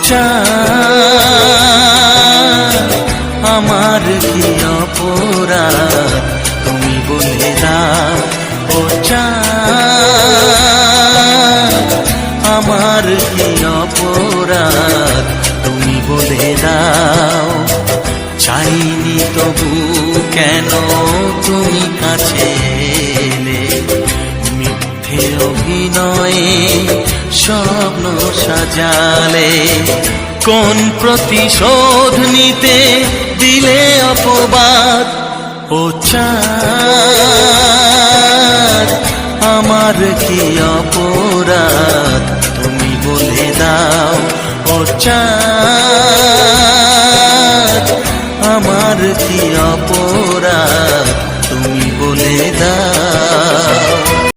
চাঁদ আমার কি অপরাধ তুমি বলে দাও। ও চাঁদ আমার কি অপরাধ তুমি বলে দাও। চাইনি তবু কেন তুমি কাছে এলে, মিথ্যে অভিনয়ে স্বপ্ন সাজালে। কোন প্রতিশোধ নিতে দিলে অপবাদ। ও চাঁদ আমার কি অপরাধ তুমি বলে দাও। ও চাঁদ আমার কি